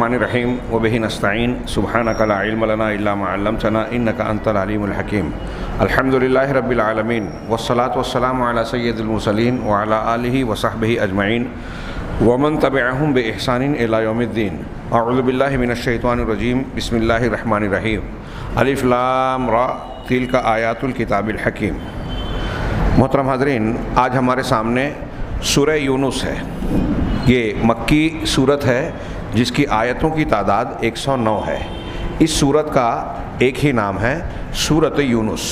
الرحمن الرحیم وبہ نستعین سبحانک لا علم لنا الا ما علمتنا انک انت العلیم الحکیم الحمد للہ رب العالمین والصلاة والسلام علی سید المرسلین وعلی آلہ وصحبہ اجمعین ومن تبعہم بإحسان الی یوم الدین اعوذ باللہ من الشیطان الرجیم بسم اللہ الرحمن الرحیم الف لام را تلک آیات الکتاب الحکیم۔ محترم حاضرین، آج ہمارے سامنے سورہ یونس ہے۔ یہ مکی صورت ہے جس کی آیتوں کی تعداد 109 ہے۔ اس صورت کا ایک ہی نام ہے سورۃ یونس۔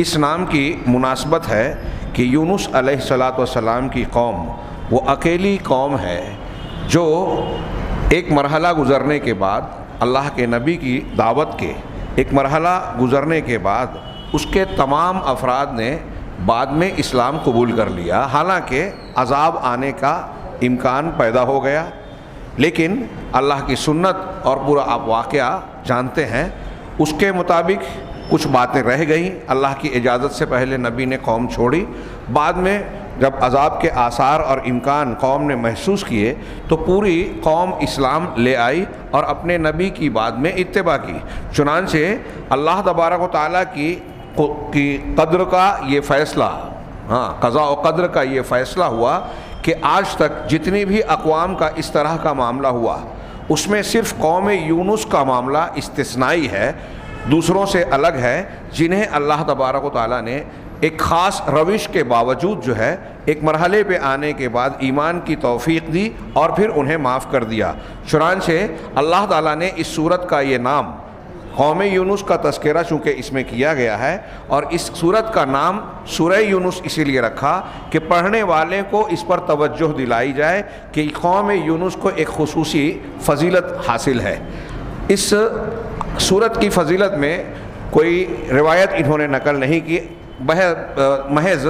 اس نام کی مناسبت ہے کہ یونس علیہ السلام کی قوم وہ اکیلی قوم ہے جو ایک مرحلہ گزرنے کے بعد اللہ کے نبی کی دعوت کے ایک مرحلہ گزرنے کے بعد اس کے تمام افراد نے بعد میں اسلام قبول کر لیا، حالانکہ عذاب آنے کا امکان پیدا ہو گیا، لیکن اللہ کی سنت اور پورا آپ واقعہ جانتے ہیں، اس کے مطابق کچھ باتیں رہ گئیں۔ اللہ کی اجازت سے پہلے نبی نے قوم چھوڑی، بعد میں جب عذاب کے آثار اور امکان قوم نے محسوس کیے تو پوری قوم اسلام لے آئی اور اپنے نبی کی بعد میں اتباع کی۔ چنانچہ اللہ تبارک و تعالیٰ کی قدر کا یہ فیصلہ، قضاء و قدر کا یہ فیصلہ ہوا کہ آج تک جتنی بھی اقوام کا اس طرح کا معاملہ ہوا اس میں صرف قوم یونس کا معاملہ استثنائی ہے، دوسروں سے الگ ہے، جنہیں اللہ تبارک و تعالیٰ نے ایک خاص روش کے باوجود جو ہے ایک مرحلے پہ آنے کے بعد ایمان کی توفیق دی اور پھر انہیں معاف کر دیا۔ چنانچہ اللہ تعالیٰ نے اس سورت کا یہ نام، قوم یونس کا تذکرہ چونکہ اس میں کیا گیا ہے، اور اس سورت کا نام سورہ یونس اسی لیے رکھا کہ پڑھنے والے کو اس پر توجہ دلائی جائے کہ قوم یونس کو ایک خصوصی فضیلت حاصل ہے۔ اس سورت کی فضیلت میں کوئی روایت انہوں نے نقل نہیں کی، محض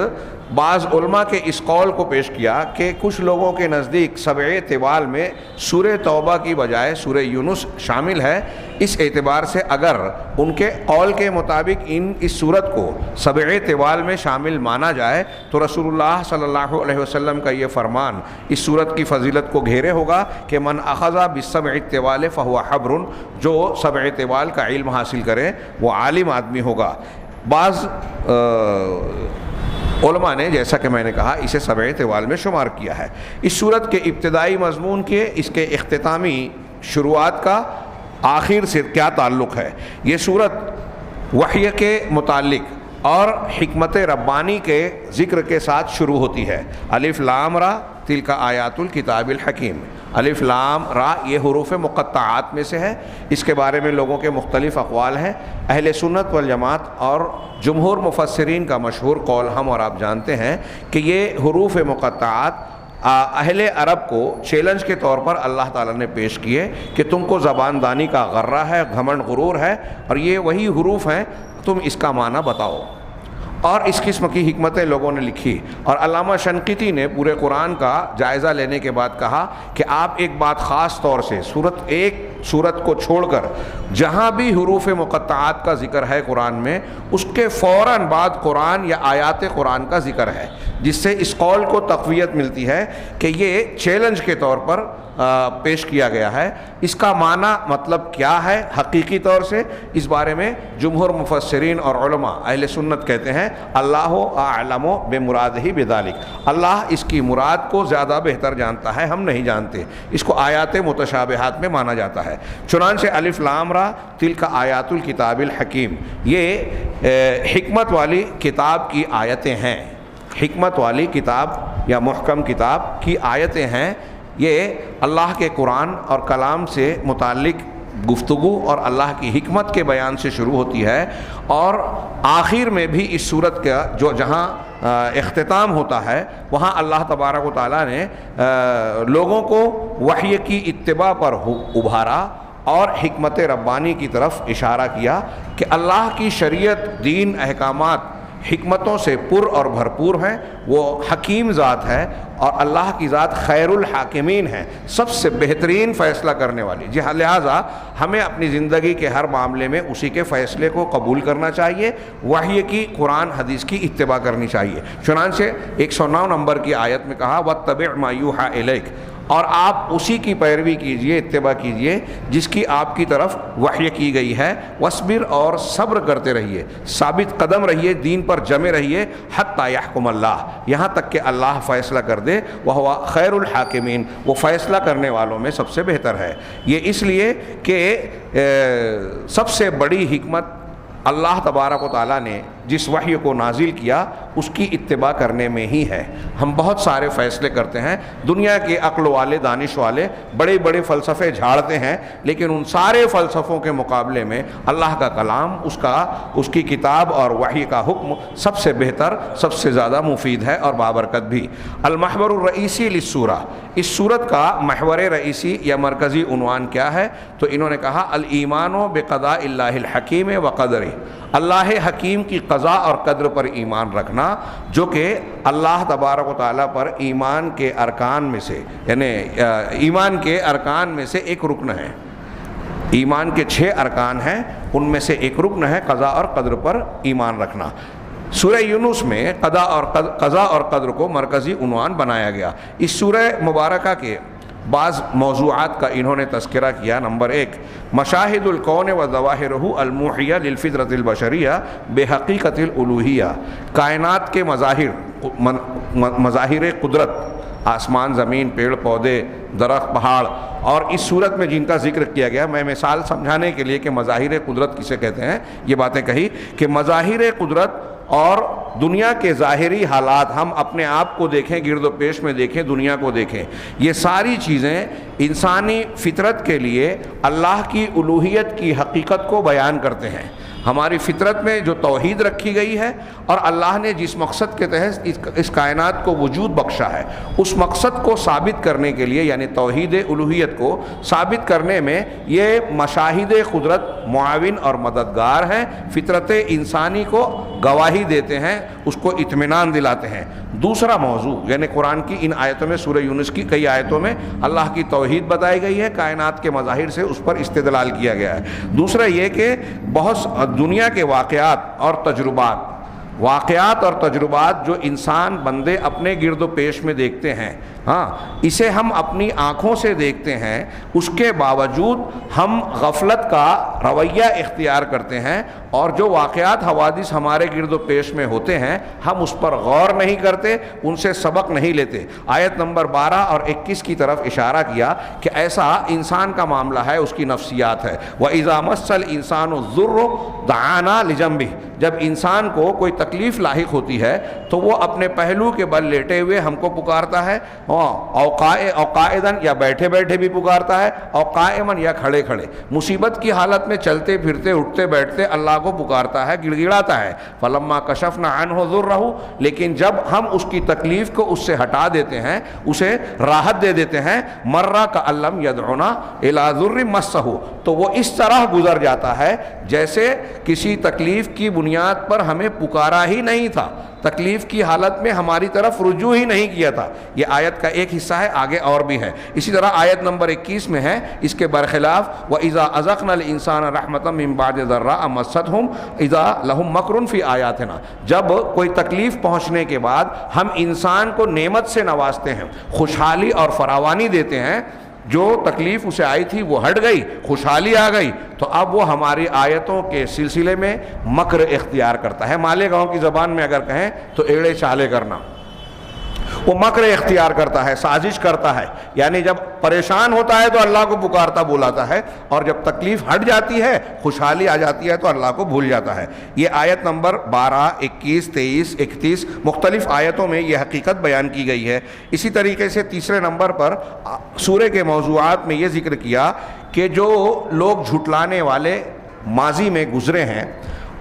بعض علماء کے اس قول کو پیش کیا کہ کچھ لوگوں کے نزدیک سبع طوال میں سورہ توبہ کی بجائے سورہ یونس شامل ہے۔ اس اعتبار سے اگر ان کے قول کے مطابق اس سورت کو سبع طوال میں شامل مانا جائے تو رسول اللہ صلی اللہ علیہ وسلم کا یہ فرمان اس سورت کی فضیلت کو گھیرے ہوگا کہ من اخذ بالسبع الطوال فهو حبر، جو سبع طوال کا علم حاصل کرے وہ عالم آدمی ہوگا۔ بعض علماء نے جیسا کہ میں نے کہا اسے سبع طوال میں شمار کیا ہے۔ اس سورت کے ابتدائی مضمون کے اس کے اختتامی شروعات کا آخر سے کیا تعلق ہے؟ یہ سورت وحی کے متعلق اور حکمت ربانی کے ذکر کے ساتھ شروع ہوتی ہے۔ الف لام را تلک آیات الکتاب الحکیم۔ الف لام را یہ حروف مقطعات میں سے ہے۔ اس کے بارے میں لوگوں کے مختلف اقوال ہیں۔ اہل سنت والجماعت اور جمہور مفسرین کا مشہور قول ہم اور آپ جانتے ہیں کہ یہ حروف مقطعات اہل عرب کو چیلنج کے طور پر اللہ تعالیٰ نے پیش کیے کہ تم کو زبان دانی کا غرہ ہے، گھمنڈ غرور ہے، اور یہ وہی حروف ہیں، تم اس کا معنی بتاؤ۔ اور اس قسم کی حکمتیں لوگوں نے لکھی، اور علامہ شنقیطی نے پورے قرآن کا جائزہ لینے کے بعد کہا کہ آپ ایک بات خاص طور سے سورت کو چھوڑ کر جہاں بھی حروف مقطعات کا ذکر ہے قرآن میں، اس کے فوراً بعد قرآن یا آیات قرآن کا ذکر ہے، جس سے اس قول کو تقویت ملتی ہے کہ یہ چیلنج کے طور پر پیش کیا گیا ہے۔ اس کا معنی مطلب کیا ہے حقیقی طور سے، اس بارے میں جمہور مفسرین اور علماء اہل سنت کہتے ہیں اللہ اعلم بمرادہ بذلک، اللہ اس کی مراد کو زیادہ بہتر جانتا ہے، ہم نہیں جانتے۔ اس کو آیات متشابہات میں مانا جاتا ہے۔ چنانچہ الف لام را تلک آیات الکتاب الحکیم، یہ حکمت والی کتاب کی آیتیں ہیں، حکمت والی کتاب یا محکم کتاب کی آیتیں ہیں۔ یہ اللہ کے قرآن اور کلام سے متعلق گفتگو اور اللہ کی حکمت کے بیان سے شروع ہوتی ہے، اور آخر میں بھی اس سورت کا جہاں اختتام ہوتا ہے وہاں اللہ تبارک و تعالیٰ نے لوگوں کو وحی کی اتباع پر ابھارا اور حکمت ربانی کی طرف اشارہ کیا کہ اللہ کی شریعت، دین، احکامات حکمتوں سے پر اور بھرپور ہیں، وہ حکیم ذات ہے، اور اللہ کی ذات خیر الحاکمین ہے، سب سے بہترین فیصلہ کرنے والی۔ لہٰذا ہمیں اپنی زندگی کے ہر معاملے میں اسی کے فیصلے کو قبول کرنا چاہیے، وحی کی، قرآن حدیث کی اتباع کرنی چاہیے۔ چنانچہ 109 نمبر کی آیت میں کہا وَاتَّبِعْ مَا يُوحَىٰ إِلَيْكَ، اور آپ اسی کی پیروی کیجئے، اتباع کیجئے جس کی آپ کی طرف وحی کی گئی ہے۔ وَاصْبِرْ، اور صبر کرتے رہیے، ثابت قدم رہیے، دین پر جمے رہیے، حتیٰ یحکم اللہ، یہاں تک کہ اللہ فیصلہ کر دے، وَهُوَ خَيْرُ الْحَاكِمِينَ، وہ فیصلہ کرنے والوں میں سب سے بہتر ہے۔ یہ اس لیے کہ سب سے بڑی حکمت اللہ تبارک و تعالیٰ نے جس وحی کو نازل کیا اس کی اتباع کرنے میں ہی ہے۔ ہم بہت سارے فیصلے کرتے ہیں، دنیا کے عقل والے، دانش والے بڑے بڑے فلسفے جھاڑتے ہیں، لیکن ان سارے فلسفوں کے مقابلے میں اللہ کا کلام، اس کی کتاب اور وحی کا حکم سب سے بہتر، سب سے زیادہ مفید ہے اور بابرکت بھی۔ المحور الرئیسی للسورہ، اس سورت کا محور رئیسی یا مرکزی عنوان کیا ہے؟ تو انہوں نے کہا الایمان بقضاء اللہ الحکیم وقدرہ، اللہ حکیم کی قضاء اور قدر پر ایمان رکھنا، جو کہ اللہ تبارک و تعالیٰ پر ایمان کے ارکان میں سے، یعنی ایمان کے ارکان میں سے ایک رکن ہے۔ ایمان کے 6 ارکان ہیں، ان میں سے ایک رکن ہے قضاء اور قدر پر ایمان رکھنا۔ سورہ یونس میں قضاء اور قدر کو مرکزی عنوان بنایا گیا۔ اس سورہ مبارکہ کے بعض موضوعات کا انہوں نے تذکرہ کیا۔ نمبر 1، مشاہد الکون و ظواہرہ الموحیہ للفطرۃ البشریہ بحقیقت الالوہیہ، کائنات کے مظاہر قدرت، آسمان، زمین، پیڑ پودے، درخت، پہاڑ، اور اس صورت میں جن کا ذکر کیا گیا، میں مثال سمجھانے کے لیے کہ مظاہر قدرت کسے کہتے ہیں یہ باتیں کہی کہ مظاہر قدرت اور دنیا کے ظاہری حالات، ہم اپنے آپ کو دیکھیں، گرد و پیش میں دیکھیں، دنیا کو دیکھیں، یہ ساری چیزیں انسانی فطرت کے لیے اللہ کی الوہیت کی حقیقت کو بیان کرتے ہیں۔ ہماری فطرت میں جو توحید رکھی گئی ہے اور اللہ نے جس مقصد کے تحت اس کائنات کو وجود بخشا ہے، اس مقصد کو ثابت کرنے کے لیے، یعنی توحید الوہیت کو ثابت کرنے میں یہ مشاہد قدرت معاون اور مددگار ہیں، فطرت انسانی کو گواہی دیتے ہیں، اس کو اطمینان دلاتے ہیں۔ دوسرا موضوع، یعنی قرآن کی ان آیتوں میں، سورہ یونس کی کئی آیتوں میں اللہ کی توحید بتائی گئی ہے، کائنات کے مظاہر سے اس پر استدلال کیا گیا ہے۔ دوسرا یہ کہ بہت دنیا کے واقعات اور تجربات جو انسان بندے اپنے گرد و پیش میں دیکھتے ہیں، اسے ہم اپنی آنکھوں سے دیکھتے ہیں، اس کے باوجود ہم غفلت کا رویہ اختیار کرتے ہیں، اور جو واقعات حوادث ہمارے گرد و پیش میں ہوتے ہیں ہم اس پر غور نہیں کرتے، ان سے سبق نہیں لیتے۔ آیت نمبر 12 اور 21 کی طرف اشارہ کیا کہ ایسا انسان کا معاملہ ہے، اس کی نفسیات ہے۔ وَإِذَا مَسَّ الْإِنسَانُ الضُّرُّ دَعَانَا لِجَنبِهِ، جب انسان کو کوئی تکلیف لاحق ہوتی ہے تو وہ اپنے پہلو کے بل لیٹے ہوئے ہم کو پکارتا ہے، او قائدن، یا بیٹھے بیٹھے بھی پکارتا ہے، او قائمن، یا کھڑے کھڑے، مصیبت کی حالت میں چلتے پھرتے، اٹھتے بیٹھتے اللہ کو پکارتا ہے، گڑ گڑاتا ہے۔ فلما کشفنا عنہ ضرہ، لیکن جب ہم اس کی تکلیف کو اس سے ہٹا دیتے ہیں، اسے راحت دے دیتے ہیں، مرہ کألم یدعونا الی ضر مسہ، تو وہ اس طرح گزر جاتا ہے جیسے کسی تکلیف کی بنیاد پر ہمیں پکارا ہی نہیں تھا، تکلیف کی حالت میں ہماری طرف رجوع ہی نہیں کیا تھا۔ یہ آیت کا ایک حصہ ہے، آگے اور بھی ہے۔ اسی طرح آیت نمبر 21 میں ہے اس کے برخلاف، وَإِذَا أَذَقْنَا الْإِنسَانَ رَحْمَةً مِّن بَعْدِ ضَرَّاءَ مَسَّتْهُمْ إِذَا لَهُمْ مَكْرٌ فِي آيَاتِنَا، جب کوئی تکلیف پہنچنے کے بعد ہم انسان کو نعمت سے نوازتے ہیں، خوشحالی اور فراوانی دیتے ہیں، جو تکلیف اسے آئی تھی وہ ہٹ گئی، خوشحالی آ گئی، تو اب وہ ہماری آیتوں کے سلسلے میں مکر اختیار کرتا ہے۔ مالے گاؤں کی زبان میں اگر کہیں تو ایڑے چالے کرنا، وہ مکر اختیار کرتا ہے، سازش کرتا ہے، یعنی جب پریشان ہوتا ہے تو اللہ کو پکارتا بلاتا ہے، اور جب تکلیف ہٹ جاتی ہے، خوشحالی آ جاتی ہے تو اللہ کو بھول جاتا ہے۔ یہ آیت نمبر 12، 21، 23، 31 مختلف آیتوں میں یہ حقیقت بیان کی گئی ہے۔ اسی طریقے سے تیسرے نمبر پر سورہ کے موضوعات میں یہ ذکر کیا کہ جو لوگ جھٹلانے والے ماضی میں گزرے ہیں،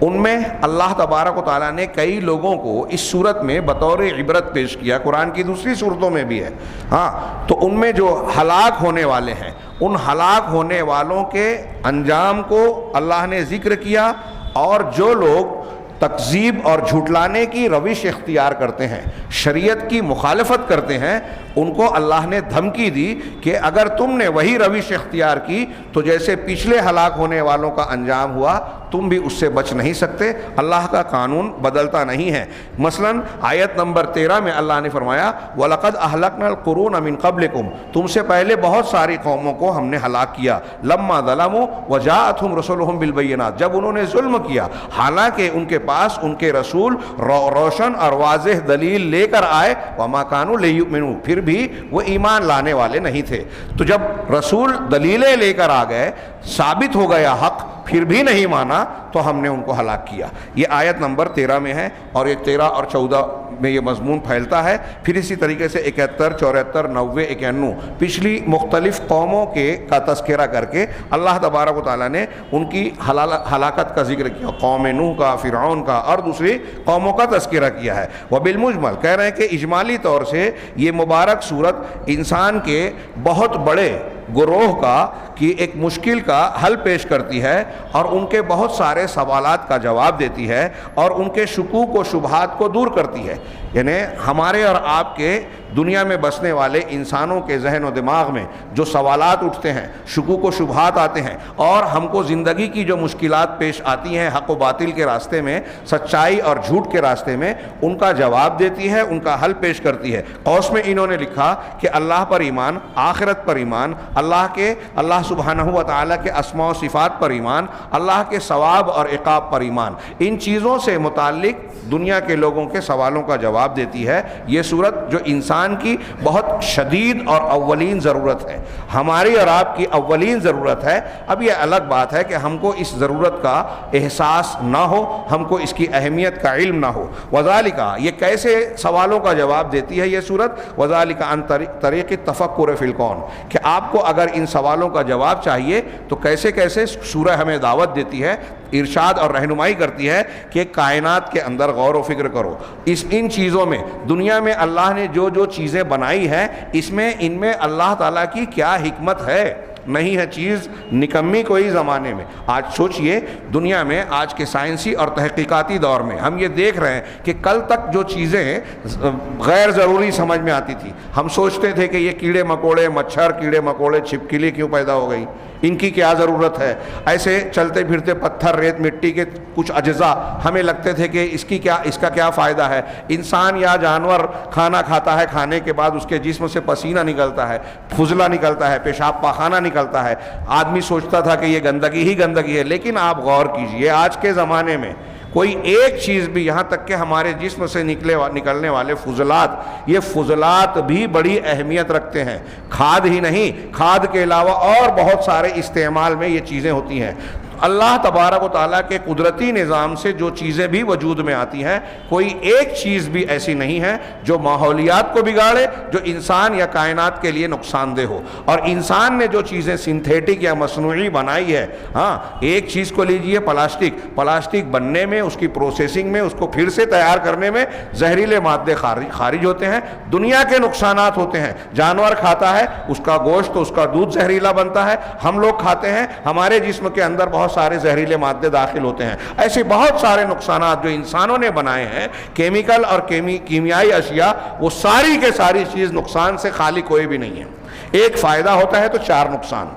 ان میں اللہ تبارک و تعالیٰ نے کئی لوگوں کو اس صورت میں بطور عبرت پیش کیا، قرآن کی دوسری صورتوں میں بھی ہے۔ تو ان میں جو ہلاک ہونے والے ہیں، ان ہلاک ہونے والوں کے انجام کو اللہ نے ذکر کیا، اور جو لوگ تکذیب اور جھٹلانے کی روش اختیار کرتے ہیں، شریعت کی مخالفت کرتے ہیں، ان کو اللہ نے دھمکی دی کہ اگر تم نے وہی روش اختیار کی تو جیسے پچھلے ہلاک ہونے والوں کا انجام ہوا تم بھی اس سے بچ نہیں سکتے، اللہ کا قانون بدلتا نہیں ہے۔ مثلا آیت نمبر 13 میں اللہ نے فرمایا وَلَقَدْ أَهْلَكْنَا الْقُرُونَ مِنْ قَبْلِكُمْ، تم سے پہلے بہت ساری قوموں کو ہم نے ہلاک کیا، لَمَّا ظَلَمُوا وَجَاءَتْهُمْ رُسُلُهُمْ بِالْبَيِّنَاتِ، جب انہوں نے ظلم کیا حالانکہ ان کے پاس ان کے رسول روشن اور واضح دلیل لے کر آئے، وَمَا كَانُوا لِيُؤْمِنُوا، پھر بھی وہ ایمان لانے والے نہیں تھے۔ تو جب رسول دلیلیں لے کر آ گئے، ثابت ہو گیا حق، پھر بھی نہیں مانا تو ہم نے ان کو ہلاک کیا۔ یہ آیت نمبر 13 میں ہے، اور یہ 13 اور 14 میں یہ مضمون پھیلتا ہے۔ پھر اسی طریقے سے 71، 74، 90، 91 پچھلی مختلف قوموں کا تذکرہ کر کے اللہ تبارک و تعالیٰ نے ان کی ہلاکت کا ذکر کیا، قوم نوح کا، فرعون کا اور دوسری قوموں کا تذکرہ کیا ہے۔ وبالمجمل کہہ رہے ہیں کہ اجمالی طور سے یہ مبارک صورت انسان کے بہت بڑے گروہ کی ایک مشکل کا حل پیش کرتی ہے، اور ان کے بہت سارے سوالات کا جواب دیتی ہے، اور ان کے شکوک و شبہات کو دور کرتی ہے۔ یعنی ہمارے اور آپ کے دنیا میں بسنے والے انسانوں کے ذہن و دماغ میں جو سوالات اٹھتے ہیں، شکوک و شبہات آتے ہیں، اور ہم کو زندگی کی جو مشکلات پیش آتی ہیں حق و باطل کے راستے میں، سچائی اور جھوٹ کے راستے میں، ان کا جواب دیتی ہے، ان کا حل پیش کرتی ہے۔ قوس میں انہوں نے لکھا کہ اللہ پر ایمان، آخرت پر ایمان، اللہ سبحانہ و تعالیٰ کے اسماء و صفات پر ایمان، اللہ کے ثواب اور عقاب پر ایمان، ان چیزوں سے متعلق دنیا کے لوگوں کے سوالوں کا جواب دیتی ہے یہ صورت، جو انسان کی بہت شدید اور اولین ضرورت ہے، ہماری اور آپ کی اولین ضرورت ہے۔ اب یہ الگ بات ہے کہ ہم کو اس ضرورت کا احساس نہ ہو، ہم کو اس کی اہمیت کا علم نہ ہو۔ وذالک، یہ کیسے سوالوں کا جواب دیتی ہے یہ صورت؟ وذالک عن طریق التفکر فی الکون، کہ آپ کو اگر ان سوالوں کا جواب چاہیے تو کیسے کیسے سورہ ہمیں دعوت دیتی ہے، ارشاد اور رہنمائی کرتی ہے کہ کائنات کے اندر غور و فکر کرو، ان چیزوں میں، دنیا میں اللہ نے جو چیزیں بنائی ہیں ان میں اللہ تعالیٰ کی کیا حکمت ہے۔ نہیں ہے چیز نکمی کوئی زمانے میں۔ آج سوچئے دنیا میں آج کے سائنسی اور تحقیقاتی دور میں ہم یہ دیکھ رہے ہیں کہ کل تک جو چیزیں غیر ضروری سمجھ میں آتی تھی، ہم سوچتے تھے کہ یہ کیڑے مکوڑے، مچھر، کیڑے مکوڑے، چھپکلی کیوں پیدا ہو گئی، ان کی کیا ضرورت ہے۔ ایسے چلتے پھرتے پتھر، ریت، مٹی کے کچھ اجزاء ہمیں لگتے تھے کہ اس کا کیا فائدہ ہے۔ انسان یا جانور کھانا کھاتا ہے، کھانے کے بعد اس کے جسم سے پسینہ نکلتا ہے، فضلہ نکلتا ہے، پیشاب پاخانہ نکلتا ہے، آدمی سوچتا تھا کہ یہ گندگی ہی گندگی ہے۔ لیکن آپ غور کیجئے آج کے زمانے میں کوئی ایک چیز بھی، یہاں تک کہ ہمارے جسم سے نکلنے والے فضلات، یہ فضلات بھی بڑی اہمیت رکھتے ہیں۔ کھاد ہی نہیں، کھاد کے علاوہ اور بہت سارے استعمال میں یہ چیزیں ہوتی ہیں۔ اللہ تبارک و تعالیٰ کے قدرتی نظام سے جو چیزیں بھی وجود میں آتی ہیں، کوئی ایک چیز بھی ایسی نہیں ہے جو ماحولیات کو بگاڑے، جو انسان یا کائنات کے لیے نقصان دہ ہو۔ اور انسان نے جو چیزیں سنتھیٹک یا مصنوعی بنائی ہے، ایک چیز کو لیجئے، پلاسٹک بننے میں، اس کی پروسیسنگ میں، اس کو پھر سے تیار کرنے میں زہریلے مادے خارج ہوتے ہیں، دنیا کے نقصانات ہوتے ہیں۔ جانور کھاتا ہے، اس کا گوشت، اس کا دودھ زہریلا بنتا ہے، ہم لوگ کھاتے ہیں، ہمارے جسم کے اندر بہت سارے زہریلے مادے داخل ہوتے ہیں۔ ایسے بہت سارے نقصانات جو انسانوں نے بنائے ہیں، کیمیکل اور کیمیائی اشیاء، وہ ساری کے ساری چیز نقصان سے خالی کوئی بھی نہیں ہے۔ ایک فائدہ ہوتا ہے تو چار نقصان۔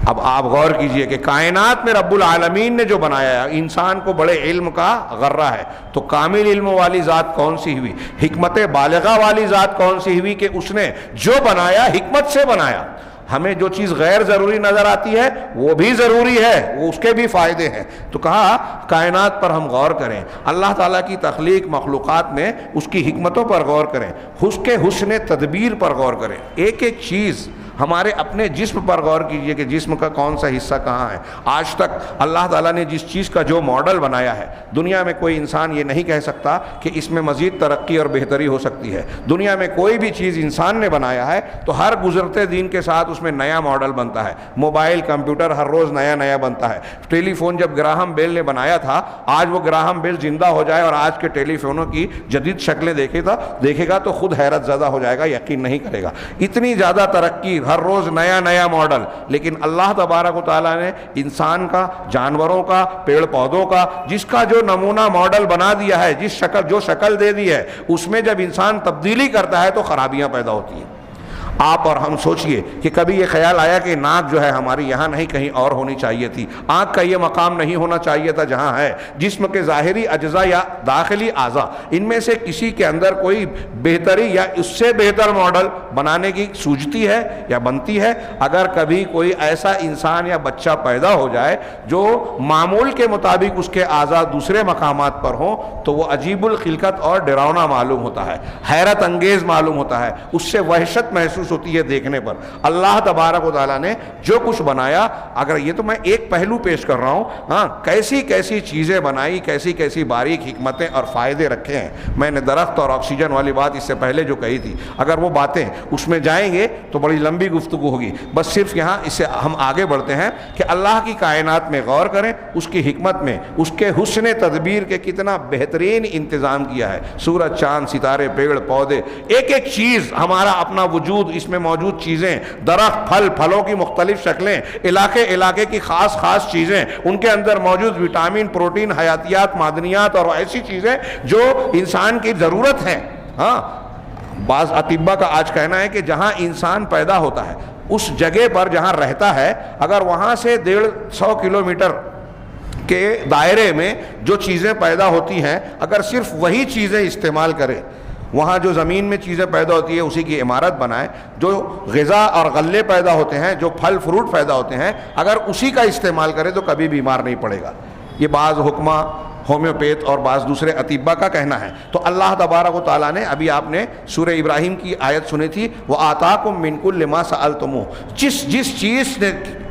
اب آپ غور کیجئے کہ کائنات میں رب العالمین نے جو بنایا ہے، انسان کو بڑے علم کا غرہ ہے، تو کامل علم والی ذات کون سی ہوئی، حکمت بالغہ والی ذات کون سی ہوئی کہ اس نے جو بنایا حکمت سے بنایا۔ ہمیں جو چیز غیر ضروری نظر آتی ہے وہ بھی ضروری ہے، وہ اس کے بھی فائدے ہیں۔ تو کہا کائنات پر ہم غور کریں، اللہ تعالیٰ کی تخلیق مخلوقات میں اس کی حکمتوں پر غور کریں، اس کے حسن تدبیر پر غور کریں۔ ایک ایک چیز، ہمارے اپنے جسم پر غور کیجئے کہ جسم کا کون سا حصہ کہاں ہے۔ آج تک اللہ تعالیٰ نے جس چیز کا جو ماڈل بنایا ہے، دنیا میں کوئی انسان یہ نہیں کہہ سکتا کہ اس میں مزید ترقی اور بہتری ہو سکتی ہے۔ دنیا میں کوئی بھی چیز انسان نے بنایا ہے تو ہر گزرتے دن کے ساتھ اس میں نیا ماڈل بنتا ہے۔ موبائل، کمپیوٹر ہر روز نیا بنتا ہے۔ ٹیلی فون جب گراہم بیل نے بنایا تھا، آج وہ گراہم بیل زندہ ہو جائے اور آج کے ٹیلی فونوں کی جدید شکلیں دیکھے گا تو خود حیرت زدہ ہو جائے گا، یقین نہیں کرے گا۔ اتنی زیادہ ترقی ہر روز نیا نیا ماڈل. لیکن اللہ تبارک و تعالیٰ نے انسان کا، جانوروں کا، پیڑ پودوں کا جس کا جو نمونہ ماڈل بنا دیا ہے، جو شکل دے دی ہے، اس میں جب انسان تبدیلی کرتا ہے تو خرابیاں پیدا ہوتی ہیں. آپ اور ہم سوچئے کہ کبھی یہ خیال آیا کہ ناک جو ہے ہماری یہاں نہیں کہیں اور ہونی چاہیے تھی، آنکھ کا یہ مقام نہیں ہونا چاہیے تھا جہاں ہے. جسم کے ظاہری اجزاء یا داخلی اعضاء، ان میں سے کسی کے اندر کوئی بہتری یا اس سے بہتر ماڈل بنانے کی سوچتی ہے یا بنتی ہے. اگر کبھی کوئی ایسا انسان یا بچہ پیدا ہو جائے جو معمول کے مطابق اس کے اعضاء دوسرے مقامات پر ہوں تو وہ عجیب الخلقت اور ڈراؤنا معلوم ہوتا ہے، حیرت انگیز معلوم ہوتا ہے، اس سے وحشت محسوس ہوتی ہے دیکھنے پر. اللہ تبارک و تعالیٰ نے جو کچھ بنایا، اگر یہ تو میں ایک پہلو پیش کر رہا ہوں، ہاں کیسی کیسی چیزیں بنائی، کیسی کیسی باریک حکمتیں اور فائدے رکھے ہیں. میں نے درخت اور آکسیجن والی بات اس سے پہلے جو کہی تھی، اگر وہ باتیں اس میں جائیں گے تو بڑی لمبی گفتگو ہوگی. بس صرف یہاں اس سے ہم آگے بڑھتے ہیں کہ اللہ کی کائنات میں غور کریں، اس کی حکمت میں، اس کے حسن تدبیر کے کتنا بہترین انتظام کیا ہے. سورج، چاند، ستارے، پیڑ پودے، ایک ایک چیز، ہمارا اپنا وجود، اس میں موجود چیزیں، درخت، پھلوں کی مختلف شکلیں، علاقے کی خاص چیزیں، ان کے اندر موجود وٹامن، پروٹین، حیاتیات، معدنیات اور ایسی چیزیں جو انسان کی ضرورت ہیں. ہاں بعض اطباء کا آج کہنا ہے کہ جہاں انسان پیدا ہوتا ہے اس جگہ پر جہاں رہتا ہے، اگر وہاں سے 150 کلومیٹر کے دائرے میں جو چیزیں پیدا ہوتی ہیں، اگر صرف وہی چیزیں استعمال کرے، وہاں جو زمین میں چیزیں پیدا ہوتی ہے اسی کی عمارت بنائے، جو غذا اور غلے پیدا ہوتے ہیں، جو پھل فروٹ پیدا ہوتے ہیں، اگر اسی کا استعمال کرے تو کبھی بیمار نہیں پڑے گا. یہ بعض حکمہ، ہومیوپیتھ اور بعض دوسرے اطباء کا کہنا ہے. تو اللہ تبارک و تعالیٰ نے، ابھی آپ نے سورہ ابراہیم کی آیت سنی تھی، وَآتَاكُم مِّن كُلِّ مَا سَأَلْتُمُوهُ، جس چیز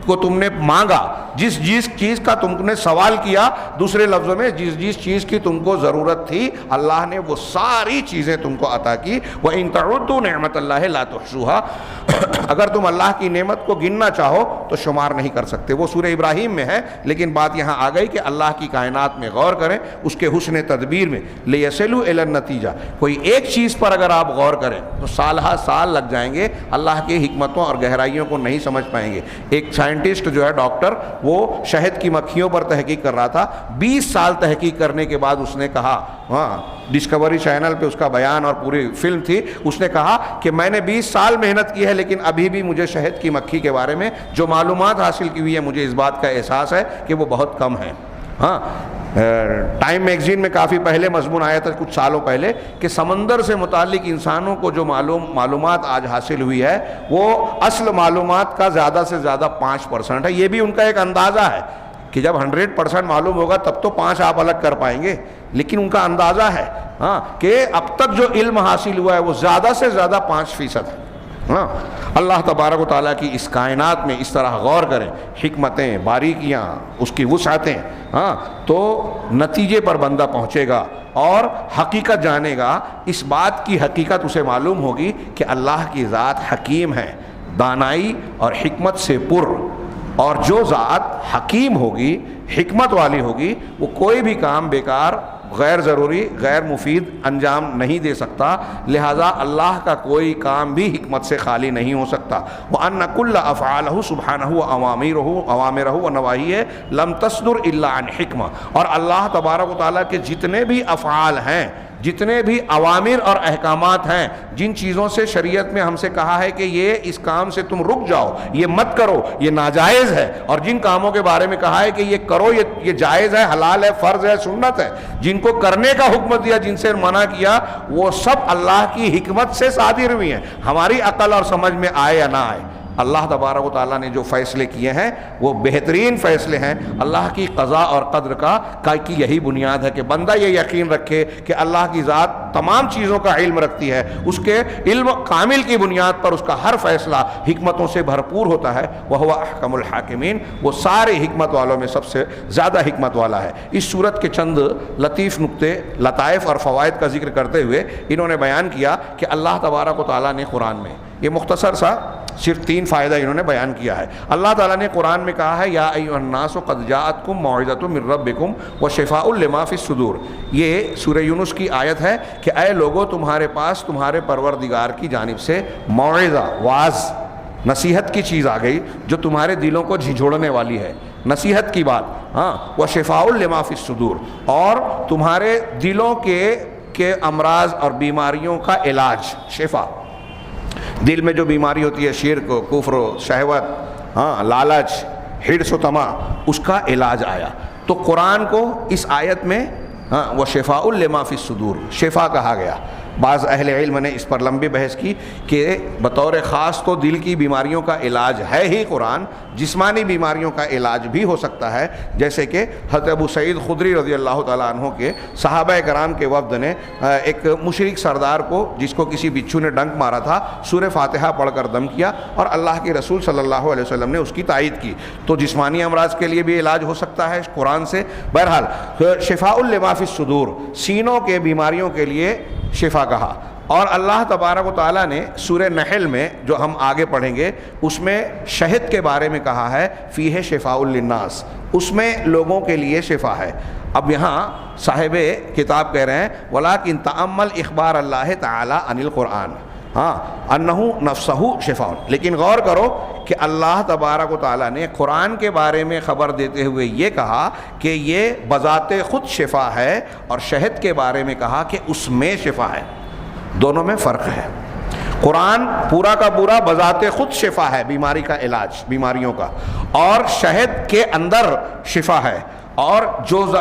کو تم نے مانگا، جس چیز کا تم نے سوال کیا، دوسرے لفظوں میں جس چیز کی تم کو ضرورت تھی، اللہ نے وہ ساری چیزیں تم کو عطا کی. وَإِن تَعُدُّوا نِعْمَةَ اللَّهِ لَا تُحْصُوهَا، اگر تم اللہ کی نعمت کو گننا چاہو تو شمار نہیں کر سکتے. وہ سورہ ابراہیم میں ہے، لیکن بات یہاں آ گئی کہ اللہ کی کائنات میں غور کریں، اس کے حسن تدبیر میں. لِيَصِلُوا إِلَى النَّتِيجَةِ، کوئی ایک چیز پر اگر آپ غور کریں تو سالہ سال لگ جائیں گے، اللہ کی حکمتوں اور گہرائیوں کو نہیں سمجھ پائیں گے. ایک سائنٹسٹ جو ہے ڈاکٹر، وہ شہد کی مکھیوں پر تحقیق کر رہا تھا. 20 سال تحقیق کرنے کے بعد اس نے کہا، ہاں ڈسکوری چینل پہ اس کا بیان اور پوری فلم تھی، اس نے کہا کہ میں نے 20 سال محنت کی ہے لیکن ابھی بھی مجھے شہد کی مکھی کے بارے میں جو معلومات حاصل کی ہوئی ہے، مجھے اس بات کا احساس ہے کہ وہ بہت کم ہے. ہاں ٹائم میگزین میں کافی پہلے مضمون آیا تھا، کچھ سالوں پہلے، کہ سمندر سے متعلق انسانوں کو جو معلومات آج حاصل ہوئی ہے وہ اصل معلومات کا زیادہ سے زیادہ 5% ہے. یہ بھی ان کا ایک اندازہ ہے کہ جب 100% معلوم ہوگا تب تو 5 آپ الگ کر پائیں گے، لیکن ان کا اندازہ ہے ہاں کہ اب تک جو علم حاصل ہوا ہے وہ زیادہ سے زیادہ 5% ہے. ہاں اللہ تبارک و تعالیٰ کی اس کائنات میں اس طرح غور کریں، حکمتیں، باریکیاں، اس کی وسعتیں، ہاں تو نتیجے پر بندہ پہنچے گا اور حقیقت جانے گا. اس بات کی حقیقت اسے معلوم ہوگی کہ اللہ کی ذات حکیم ہے، دانائی اور حکمت سے پر، اور جو ذات حکیم ہوگی، حکمت والی ہوگی، وہ کوئی بھی کام بیکار، غیر ضروری، غیر مفید انجام نہیں دے سکتا. لہذا اللہ کا کوئی کام بھی حکمت سے خالی نہیں ہو سکتا. وَأَنَّ كُلَّ أَفْعَالَهُ سُبْحَانَهُ وَأَوَامِرَهُ وَنَوَاهِهِ لَمْ تَصْدُرْ إِلَّا عَنْ حِکْمَةٍ، اور اللہ تبارک و تعالیٰ کے جتنے بھی افعال ہیں، جتنے بھی اوامر اور احکامات ہیں، جن چیزوں سے شریعت میں ہم سے کہا ہے کہ یہ اس کام سے تم رک جاؤ، یہ مت کرو، یہ ناجائز ہے، اور جن کاموں کے بارے میں کہا ہے کہ یہ کرو، یہ جائز ہے، حلال ہے، فرض ہے، سنت ہے، جن کو کرنے کا حکم دیا، جن سے منع کیا، وہ سب اللہ کی حکمت سے صادر ہوئی ہیں. ہماری عقل اور سمجھ میں آئے یا نہ آئے، اللہ تبارک و تعالیٰ نے جو فیصلے کیے ہیں وہ بہترین فیصلے ہیں. اللہ کی قضاء اور قدر کی یہی بنیاد ہے کہ بندہ یہ یقین رکھے کہ اللہ کی ذات تمام چیزوں کا علم رکھتی ہے، اس کے علم کامل کی بنیاد پر اس کا ہر فیصلہ حکمتوں سے بھرپور ہوتا ہے. وَهُوَ أَحْكَمُ الْحَاكِمِينَ، وہ سارے حکمت والوں میں سب سے زیادہ حکمت والا ہے. اس صورت کے چند لطیف نکتے، لطائف اور فوائد کا ذکر کرتے ہوئے انہوں نے بیان کیا کہ اللہ تبارک و تعالیٰ نے قرآن میں، یہ مختصر سا صرف 3 فائدہ انہوں نے بیان کیا ہے. اللہ تعالیٰ نے قرآن میں کہا ہے، یا ایھا الناس قد جاءتکم موعظۃ من ربکم وشفاء لما فی الصدور. یہ سورہ یونس کی آیت ہے کہ اے لوگو، تمہارے پاس تمہارے پروردگار کی جانب سے موعظہ، واعظ، نصیحت کی چیز آ گئی جو تمہارے دلوں کو جھنجھوڑنے والی ہے، نصیحت کی بات، ہاں، وَشِفَاءٌ لِمَا فِي الصُّدُورِ، اور تمہارے دلوں کے امراض اور بیماریوں کا علاج، شفا، دل میں جو بیماری ہوتی ہے، شرک، کفر، شہوت، ہاں، لالچ، حرص و طمع، اس کا علاج آیا۔ تو قرآن کو اس آیت میں ہاں وَشِفَاءٌ لِمَا فِي الصُّدُورِ شفا کہا گیا۔ بعض اہل علم نے اس پر لمبی بحث کی کہ بطور خاص تو دل کی بیماریوں کا علاج ہے ہی قرآن، جسمانی بیماریوں کا علاج بھی ہو سکتا ہے، جیسے کہ حضرت ابو سعید خدری رضی اللہ تعالیٰ عنہ کے صحابہ کرام کے وفد نے ایک مشرک سردار کو، جس کو کسی بچھو نے ڈنک مارا تھا، سورہ فاتحہ پڑھ کر دم کیا، اور اللہ کے رسول صلی اللہ علیہ وسلم نے اس کی تائید کی۔ تو جسمانی امراض کے لیے بھی علاج ہو سکتا ہے قرآن سے۔ بہرحال شفاء لما فی الصدور، سینوں کے بیماریوں کے لیے شفا کہا۔ اور اللہ تبارک و تعالیٰ نے سورہ نحل میں جو ہم آگے پڑھیں گے اس میں شہد کے بارے میں کہا ہے فیہ شفاء للناس، اس میں لوگوں کے لیے شفا ہے۔ اب یہاں صاحب کتاب کہہ رہے ہیں وَلَٰكِن تَأَمَّلْ اخبار اللہ تعالیٰ عن القرآن ہاں انہو نفسہ شفاء، لیکن غور کرو کہ اللہ تبارک و تعالیٰ نے قرآن کے بارے میں خبر دیتے ہوئے یہ کہا کہ یہ بذات خود شفا ہے، اور شہد کے بارے میں کہا کہ اس میں شفا ہے۔ دونوں میں فرق ہے۔ قرآن پورا کا پورا بذات خود شفا ہے، بیماری کا علاج، بیماریوں کا، اور شہد کے اندر شفا ہے۔ اور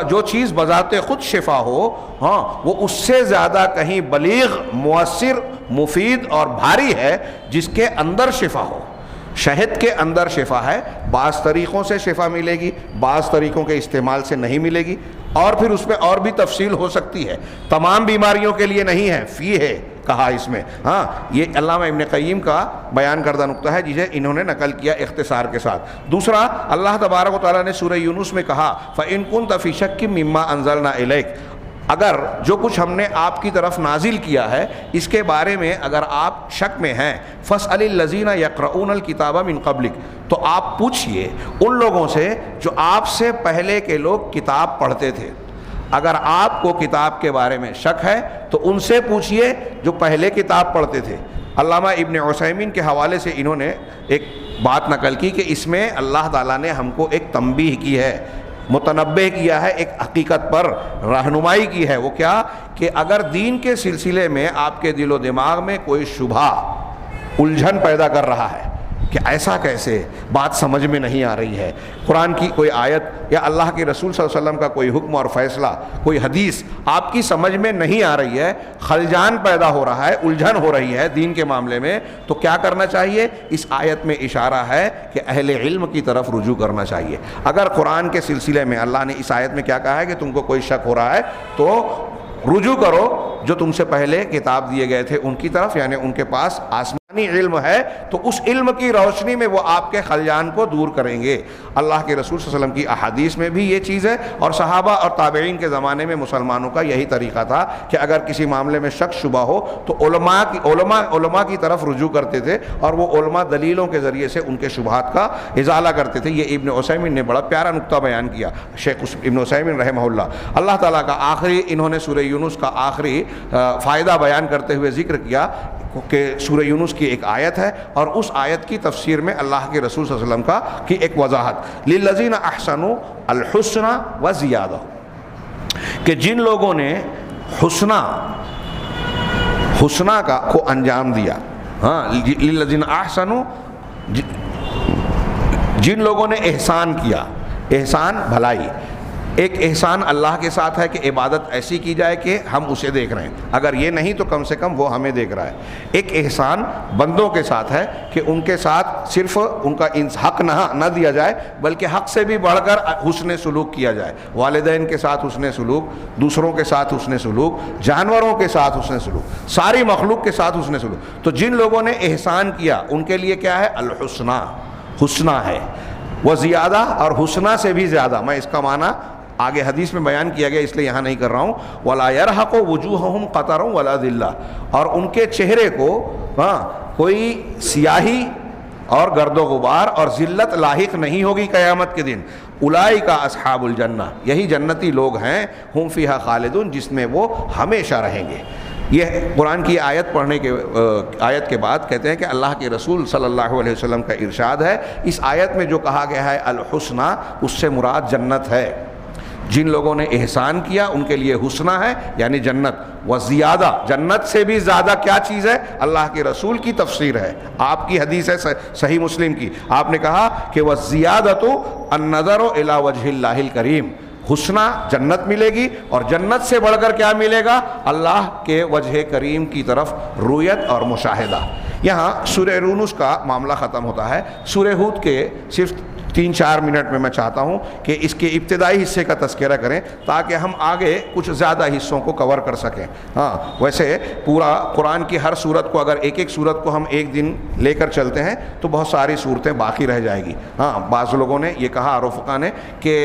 جو چیز بذات خود شفا ہو ہاں وہ اس سے زیادہ کہیں بلیغ، مؤثر، مفید اور بھاری ہے جس کے اندر شفا ہو۔ شہد کے اندر شفا ہے، بعض طریقوں سے شفا ملے گی، بعض طریقوں کے استعمال سے نہیں ملے گی، اور پھر اس میں اور بھی تفصیل ہو سکتی ہے، تمام بیماریوں کے لیے نہیں ہے، فی ہے کہا اس میں۔ ہاں یہ علامہ ابن قیم کا بیان کردہ نقطہ ہے جسے انہوں نے نقل کیا اختصار کے ساتھ۔ دوسرا، اللہ تبارک و تعالیٰ نے سورہ یونس میں کہا فَإِن كُنتَ فِي شَكٍّ مِّمَّا أَنزَلْنَا إِلَيْكَ، اگر جو کچھ ہم نے آپ کی طرف نازل کیا ہے اس کے بارے میں اگر آپ شک میں ہیں، فَاسْأَلِ الَّذِينَ يَقْرَؤُونَ الْكِتَابَ مِن قَبْلِكَ، تو آپ پوچھئے ان لوگوں سے جو آپ سے پہلے کے لوگ کتاب پڑھتے تھے۔ اگر آپ کو کتاب کے بارے میں شک ہے تو ان سے پوچھئے جو پہلے کتاب پڑھتے تھے۔ علامہ ابن عثیمین کے حوالے سے انہوں نے ایک بات نقل کی کہ اس میں اللہ تعالیٰ نے ہم کو ایک تنبیہ کی ہے، متنبہ کیا ہے، ایک حقیقت پر رہنمائی کی ہے۔ وہ کیا کہ اگر دین کے سلسلے میں آپ کے دل و دماغ میں کوئی شبہ، الجھن پیدا کر رہا ہے کہ ایسا کیسے، بات سمجھ میں نہیں آ رہی ہے، قرآن کی کوئی آیت یا اللہ کے رسول صلی اللہ علیہ وسلم کا کوئی حکم اور فیصلہ، کوئی حدیث آپ کی سمجھ میں نہیں آ رہی ہے، خلجان پیدا ہو رہا ہے، الجھن ہو رہی ہے دین کے معاملے میں، تو کیا کرنا چاہیے؟ اس آیت میں اشارہ ہے کہ اہل علم کی طرف رجوع کرنا چاہیے۔ اگر قرآن کے سلسلے میں اللہ نے اس آیت میں کیا کہا ہے کہ تم کو کوئی شک ہو رہا ہے تو رجوع کرو جو تم سے پہلے کتاب دیے گئے تھے ان کی طرف، یعنی ان کے پاس آسمانی علم ہے، تو اس علم کی روشنی میں وہ آپ کے خلجان کو دور کریں گے۔ اللہ کے رسول صلی اللہ علیہ وسلم کی احادیث میں بھی یہ چیز ہے، اور صحابہ اور تابعین کے زمانے میں مسلمانوں کا یہی طریقہ تھا کہ اگر کسی معاملے میں شک شبہ ہو تو علماء کی طرف رجوع کرتے تھے، اور وہ علماء دلیلوں کے ذریعے سے ان کے شبہات کا ازالہ کرتے تھے۔ یہ ابن عثیمین نے بڑا پیارا نقطہ بیان کیا، شیخ ابن عثیمین رحمہ اللہ تعالیٰ کا آخری، انہوں نے سورہ یونس کا آخری فائدہ بیان کرتے ہوئے ذکر کیا کہ سورہ یونس کی ایک آیت ہے، اور اس آیت کی تفسیر میں اللہ کے رسول صلی اللہ علیہ وسلم کا کی ایک وضاحت، للذین احسنوا الحسنى وزیادہ، کہ جن لوگوں نے حسنہ کو انجام دیا، ہاں للذین احسنوا، جن لوگوں نے احسان کیا، احسان بھلائی، ایک احسان اللہ کے ساتھ ہے کہ عبادت ایسی کی جائے کہ ہم اسے دیکھ رہے ہیں، اگر یہ نہیں تو کم سے کم وہ ہمیں دیکھ رہا ہے۔ ایک احسان بندوں کے ساتھ ہے کہ ان کے ساتھ صرف ان کا حق نہ دیا جائے بلکہ حق سے بھی بڑھ کر حسن سلوک کیا جائے، والدین کے ساتھ حسن سلوک، دوسروں کے ساتھ حسن سلوک، جانوروں کے ساتھ حسن سلوک، ساری مخلوق کے ساتھ حسن سلوک۔ تو جن لوگوں نے احسان کیا ان کے لیے کیا ہے؟ الحسنہ، حسنہ ہے، وہ زیادہ اور حسنہ سے بھی زیادہ۔ میں اس کا معنی آگے حدیث میں بیان کیا گیا اس لیے یہاں نہیں کر رہا ہوں۔ وَلَا يَرْحَقُ وُجُوهَهُمْ قَتَرٌ وَلَا ذِلَّةٌ، اور ان کے چہرے کو کوئی سیاہی اور گرد و غبار اور ذلت لاحق نہیں ہوگی قیامت کے دن۔ اولئک اصحاب الجنہ، یہی جنتی لوگ ہیں، ہم فیہا خالدون، جس میں وہ ہمیشہ رہیں گے۔ یہ قرآن کی آیت پڑھنے کے آیت کے بعد کہتے ہیں کہ اللہ کے رسول صلی اللہ علیہ وسلم کا ارشاد ہے، اس آیت میں جو کہا گیا ہے الحسنہ، اس سے مراد جنت ہے۔ جن لوگوں نے احسان کیا ان کے لیے حسنہ ہے یعنی جنت، وزیادہ، جنت سے بھی زیادہ کیا چیز ہے؟ اللہ کے رسول کی تفسیر ہے، آپ کی حدیث ہے صحیح مسلم کی، آپ نے کہا کہ وزیادۃ النظر الی وجہ اللہ الکریم، حسنہ جنت ملے گی، اور جنت سے بڑھ کر کیا ملے گا؟ اللہ کے وجہ کریم کی طرف رویت اور مشاہدہ۔ یہاں سورہ یونس کا معاملہ ختم ہوتا ہے۔ سورہ ہود کے صرف 3-4 منٹ میں چاہتا ہوں کہ اس کے ابتدائی حصے کا تذکرہ کریں تاکہ ہم آگے کچھ زیادہ حصوں کو کور کر سکیں۔ ویسے پورا قرآن کی ہر سورت کو اگر ایک سورت کو ہم ایک دن لے کر چلتے ہیں تو بہت ساری صورتیں باقی رہ جائے گی۔ بعض لوگوں نے یہ کہا، رفقا نے، کہ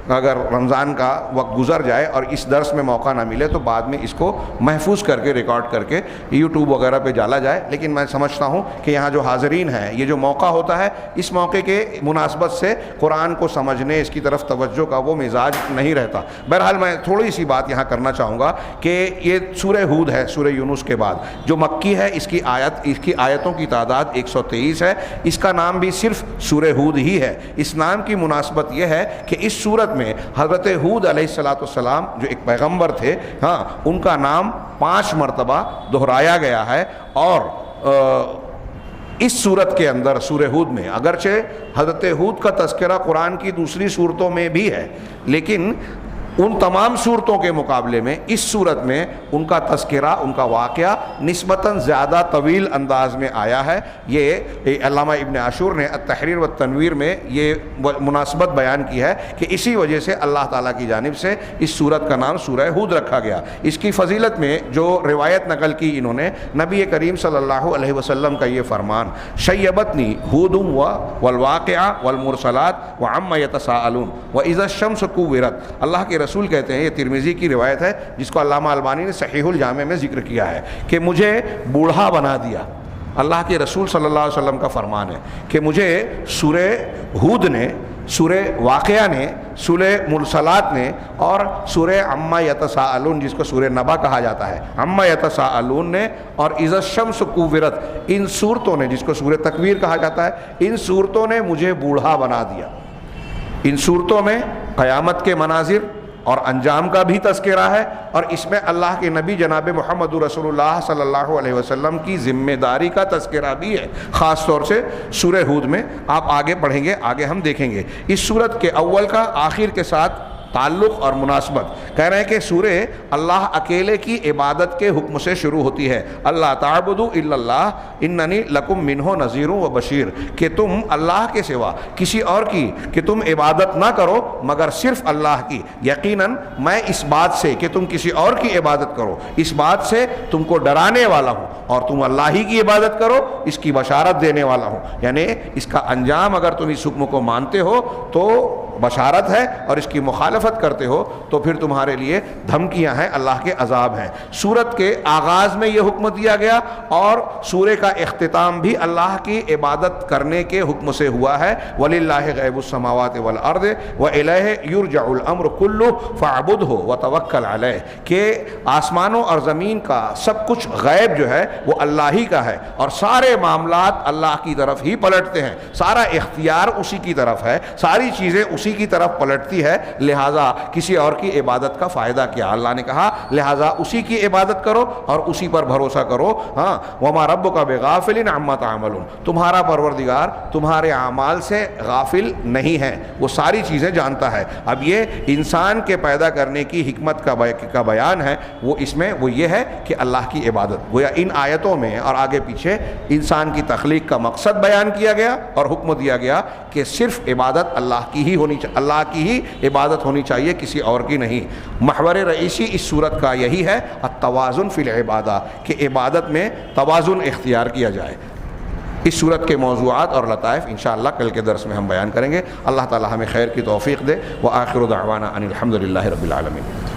اگر رمضان کا وقت گزر جائے اور اس درس میں موقع نہ ملے تو بعد میں اس کو محفوظ کر کے ریکارڈ کر کے یوٹیوب وغیرہ پہ ڈالا جائے، لیکن میں سمجھتا ہوں کہ یہاں جو حاضرین ہیں، یہ جو موقع ہوتا ہے، اس موقع کے مناسبت سے قرآن کو سمجھنے، اس کی طرف توجہ کا وہ مزاج نہیں رہتا۔ بہرحال میں تھوڑی سی بات یہاں کرنا چاہوں گا کہ یہ سورہ ہود ہے، سورہ یونس کے بعد جو مکی ہے، اس کی آیتوں کی تعداد 123 ہے۔ اس کا نام بھی صرف سورہ ہود ہی ہے۔ اس نام کی مناسبت یہ ہے کہ اس سورت میں حضرت ہود علیہ السلام جو ایک پیغمبر تھے، ان کا نام 5 مرتبہ دہرایا گیا ہے، اور اس صورت کے اندر سورہ ہود میں اگرچہ حضرت ہود کا تذکرہ قرآن کی دوسری صورتوں میں بھی ہے، لیکن ان تمام صورتوں کے مقابلے میں اس صورت میں ان کا تذکرہ، ان کا واقعہ نسبتاً زیادہ طویل انداز میں آیا ہے۔ یہ علامہ ابن عاشور نے التحریر والتنویر میں یہ مناسبت بیان کی ہے کہ اسی وجہ سے اللہ تعالیٰ کی جانب سے اس صورت کا نام سورہ ہود رکھا گیا۔ اس کی فضیلت میں جو روایت نقل کی انہوں نے، نبی کریم صلی اللہ علیہ وسلم کا یہ فرمان، شیبتنی ہود والواقعہ والمرسلات وعما یتساءلون واذا الشمس کورت۔ اللہ کے رسول کہتے ہیں، یہ ترمذی کی روایت ہے جس کو علامہ البانی نے صحیح الجامع میں ذکر کیا ہے، کہ مجھے بوڑھا بنا دیا۔ اللہ کے رسول صلی اللہ علیہ وسلم کا فرمان ہے کہ مجھے سورہ ہود نے، سورہ واقعہ نے، سورہ مرسلات نے، اور سورہ عما یتساءلون جس کو سورہ نبا کہا جاتا ہے، عما یتساءلون نے، اور اذا الشمس کورت، ان صورتوں نے، جس کو سورہ تکویر کہا جاتا ہے، ان صورتوں نے مجھے بوڑھا بنا دیا۔ ان صورتوں میں قیامت کے مناظر اور انجام کا بھی تذکرہ ہے، اور اس میں اللہ کے نبی جناب محمد رسول اللہ صلی اللہ علیہ وسلم کی ذمہ داری کا تذکرہ بھی ہے، خاص طور سے سورہ ہود میں۔ آپ آگے پڑھیں گے، آگے ہم دیکھیں گے اس سورت کے اول کا آخر کے ساتھ تعلق اور مناسبت۔ کہہ رہے ہیں کہ سورہ اللہ اکیلے کی عبادت کے حکم سے شروع ہوتی ہے، اللہ تعبدوا الا اللہ اننی لکم منہ نذیر و بشیر، کہ تم اللہ کے سوا کسی اور کی کہ تم عبادت نہ کرو مگر صرف اللہ کی، یقیناً میں اس بات سے کہ تم کسی اور کی عبادت کرو، اس بات سے تم کو ڈرانے والا ہوں، اور تم اللہ ہی کی عبادت کرو اس کی بشارت دینے والا ہوں۔ یعنی اس کا انجام، اگر تم اس حکم کو مانتے ہو تو بشارت ہے، اور اس کی مخالفت کرتے ہو تو پھر تمہارے لیے دھمکیاں ہیں، اللہ کے عذاب ہیں۔ سورت کے آغاز میں یہ حکم دیا گیا، اور سورہ کا اختتام بھی اللہ کی عبادت کرنے کے حکم سے ہوا ہے، وَلِلَّهِ غَيْبُ السَّمَاوَاتِ وَالْأَرْضِ وَإِلَيْهِ يُرْجَعُ الْأَمْرُ كُلُّهُ فَاعْبُدْهُ وَتَوَكَّلْ عَلَيْهِ، کہ آسمانوں اور زمین کا سب کچھ غیب جو ہے وہ اللہ ہی کا ہے، اور سارے معاملات اللہ کی طرف ہی پلٹتے ہیں، سارا اختیار اسی کی طرف ہے، ساری چیزیں اسی کی طرف پلٹتی ہے، لہٰذا کسی اور کی عبادت کا فائدہ کیا؟ اللہ نے کہا لہٰذا اسی کی عبادت کرو اور اسی پر بھروسہ کرو۔ وَمَا رَبُّكَ بِغَافِلٍ عَمَّا تَعْمَلُونَ، تمہارا پروردگار تمہارے اعمال سے غافل نہیں ہے، وہ ساری چیزیں جانتا ہے۔ اب یہ انسان کے پیدا کرنے کی حکمت کا بیان ہے، وہ اس میں وہ یہ ہے کہ اللہ کی عبادت، گویا ان آیتوں میں اور آگے پیچھے انسان کی تخلیق کا مقصد بیان کیا گیا اور حکم دیا گیا کہ صرف عبادت اللہ کی ہی ہونی چاہیے، اللہ کی ہی عبادت ہونی چاہیے، کسی اور کی نہیں۔ محور رئیسی اس صورت کا یہی ہے، التوازن فی العبادہ، کہ عبادت میں توازن اختیار کیا جائے۔ اس صورت کے موضوعات اور لطائف انشاءاللہ کل کے درس میں ہم بیان کریں گے۔ اللہ تعالی ہمیں خیر کی توفیق دے۔ وآخر دعوانا ان الحمد للہ رب العالمین۔